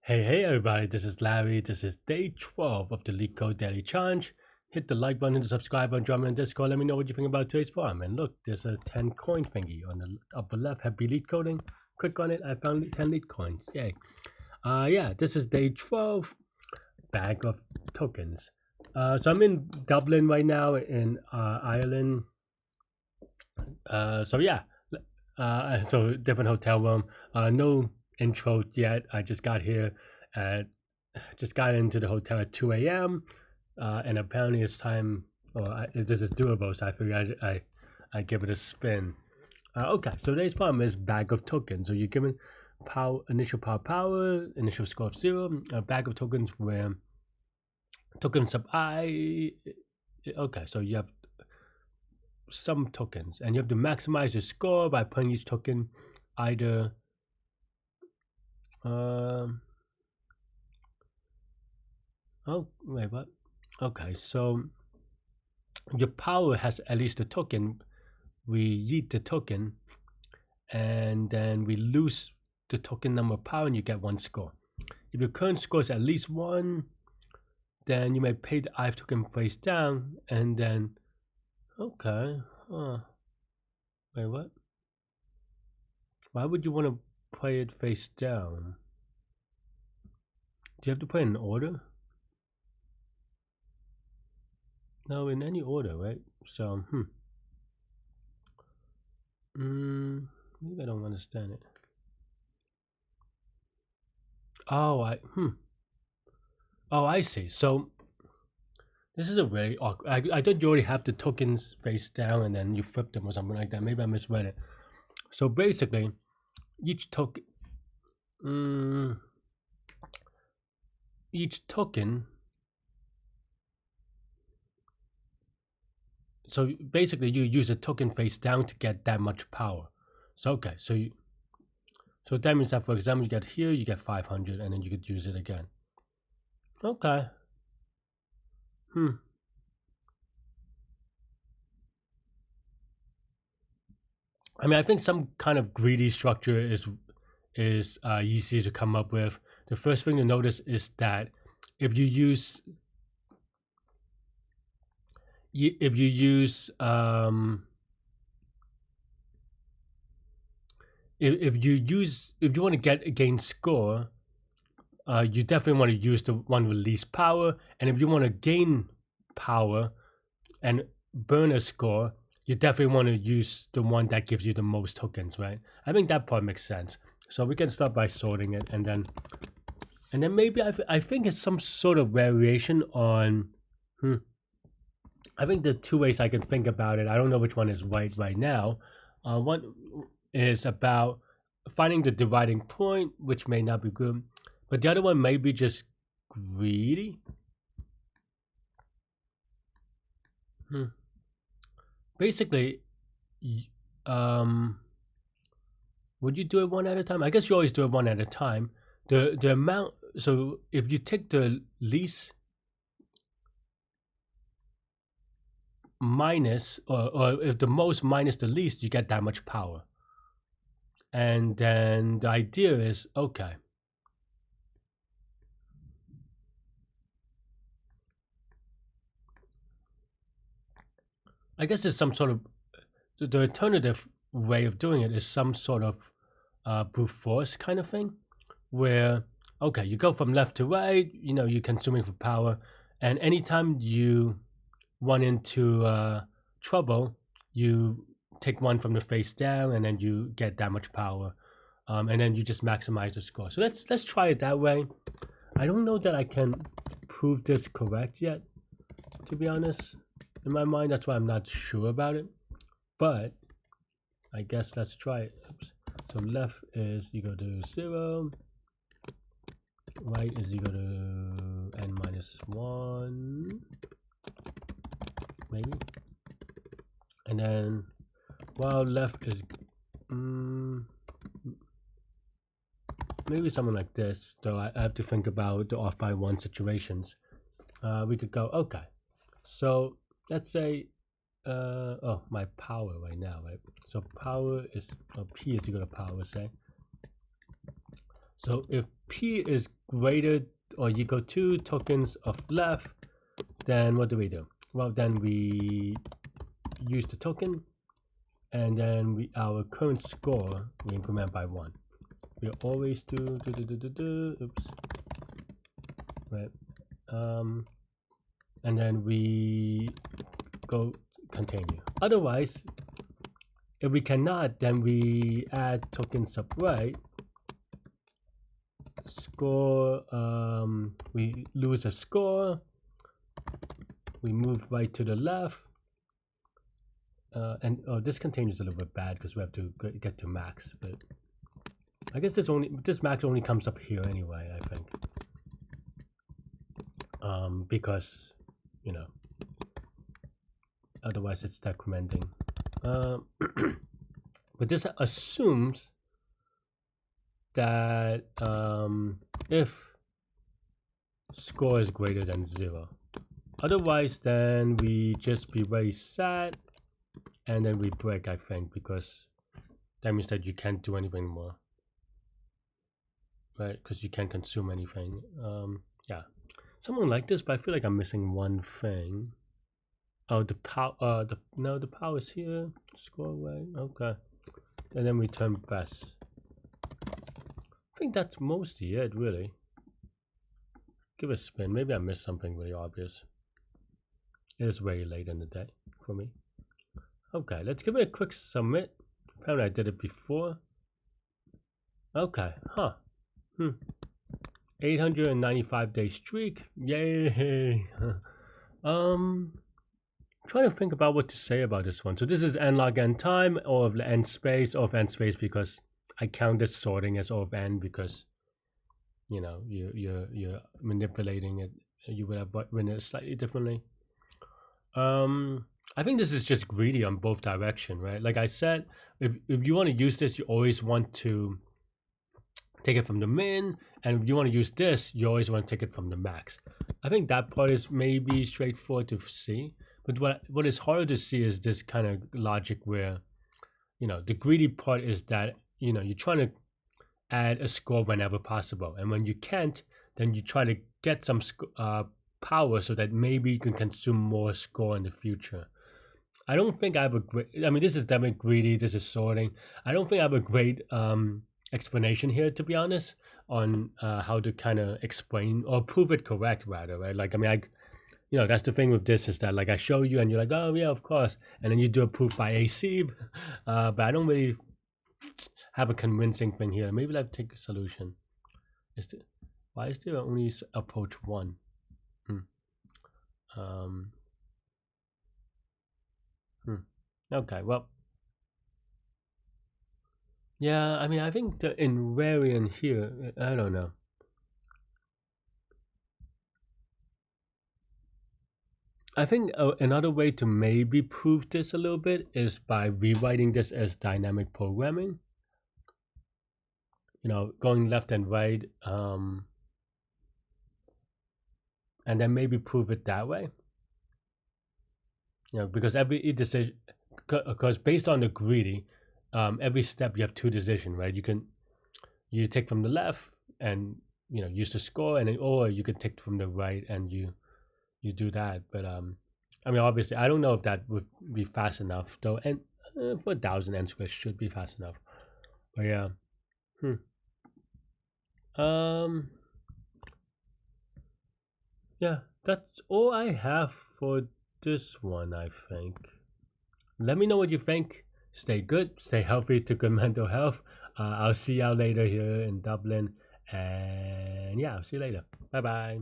Hey everybody, this is Larry. This is day 12 of the Leetcode Daily Challenge. Hit the like button, the subscribe button, join me on Discord. Let me know what you think about today's farm. And look, there's a 10 coin thingy on the upper left. Happy lead coding. Click on it. I found 10 lead coins. Yay. Yeah, this is day 12. Bag of tokens. So I'm in Dublin right now in Ireland. So yeah. So different hotel room. No intro yet. I just got here at just got into the hotel at 2 a.m. And apparently it's time, or this is doable, so I figured I give it a spin. Okay, so today's problem is bag of tokens. So you're given initial power, initial score of 0, a bag of tokens where token sub I. Okay, so you have some tokens, and you have to maximize your score by putting each token either oh wait, what? Okay, so your power has at least a token. We yeet the token, and then we lose the token number of power, and you get 1 score. If your current score is at least 1, then you may pay the I token face down, and then okay, wait, what? Why would you want to play it face down? Do you have to play in order? No, in any order, right? So, maybe I don't understand it. Oh, I see. So, this is a very awkward. I thought you already have the tokens face down and then you flip them or something like that. Maybe I misread it. So basically, each token, so basically you use a token face down to get that much power. So okay, so that means that, for example, you get here, you get 500, and then you could use it again. Okay. I mean, I think some kind of greedy structure is easy to come up with. The first thing to notice is that if you use if you want to gain score, you definitely want to use the one with least power, and if you want to gain power and burn a score, you definitely want to use the one that gives you the most tokens, right? I think that part makes sense. So we can start by sorting it, and then maybe I think it's some sort of variation on. I think the 2 ways I can think about it. I don't know which one is right now. One is about finding the dividing point, which may not be good, but the other one may be just greedy. Basically, would you do it one at a time? I guess you always do it one at a time. The amount. So if you take the least minus, or if the most minus the least, you get that much power. And then the idea is, okay, I guess it's some sort of, the alternative way of doing it is some sort of brute force kind of thing, where, okay, you go from left to right, you're consuming for power, and anytime you run into trouble, you take one from the face down, and then you get that much power, and then you just maximize the score. So let's try it that way. I don't know that I can prove this correct yet, to be honest. In my mind, that's why I'm not sure about it. But I guess let's try it. Oops. So left is equal to 0. Right is equal to n-1, maybe. And then while left is maybe something like this, though I have to think about the off by 1 situations. We could go, okay, so let's say my power right now, right? So power is P is equal to power, say. So if P is greater or equal to tokens of left, then what do? Well, then we use the token, and then our current score we increment by 1. We always do oops, right, and then we go continue. Otherwise, if we cannot, then we add token sub right score. We lose a score, we move right to the left, and this continues a little bit bad because we have to get to max, but I guess this max only comes up here anyway, I think, because you know, otherwise it's decrementing. But this assumes that if score is greater than 0, otherwise then we just be very sad and then we break, I think, because that means that you can't do anything more, right? Because you can't consume anything. Yeah, something like this, but I feel like I'm missing one thing. Oh, the power. The power is here. Score away. Okay, and then return best. I think that's mostly it, really. Give it a spin. Maybe I missed something really obvious. It is very late in the day for me. Okay, let's give it a quick submit. Apparently I did it before. Okay, 895-day streak. Yay! Trying to think about what to say about this one. So this is n log n time, O of n space, O of n space, because I count this sorting as O of n because, you know, you're manipulating it. You would have written it slightly differently. I think this is just greedy on both direction, right? Like I said, if you want to use this, you always want to take it from the min, and if you want to use this, you always want to take it from the max. I think that part is maybe straightforward to see, but what is harder to see is this kind of logic where, you know, the greedy part is that, you know, you're trying to add a score whenever possible, and when you can't, then you try to get some power so that maybe you can consume more score in the future. I don't think I have a great, I mean, this is definitely greedy, this is sorting. I don't think I have a great explanation here, to be honest, on how to kind of explain or prove it correct, rather, right? Like, I mean, you know, that's the thing with this, is that like I show you and you're like, oh yeah, of course, and then you do a proof by AC, but I don't really have a convincing thing here. Maybe let's take a solution. Why is there only approach 1? Okay, well, yeah, I mean, I think the invariant here, I don't know. I think another way to maybe prove this a little bit is by rewriting this as dynamic programming. You know, going left and right, and then maybe prove it that way. You know, because every decision, because based on the greedy, every step you have 2 decisions, right? You take from the left and, you know, use the score, and then, or you can take from the right and you do that. But I mean, obviously, I don't know if that would be fast enough, though. And for 1000 n squares should be fast enough. But yeah, yeah, that's all I have for this one, I think. Let me know what you think. Stay good, stay healthy, to good mental health. I'll see y'all later here in Dublin, and yeah, I'll see you later. Bye bye.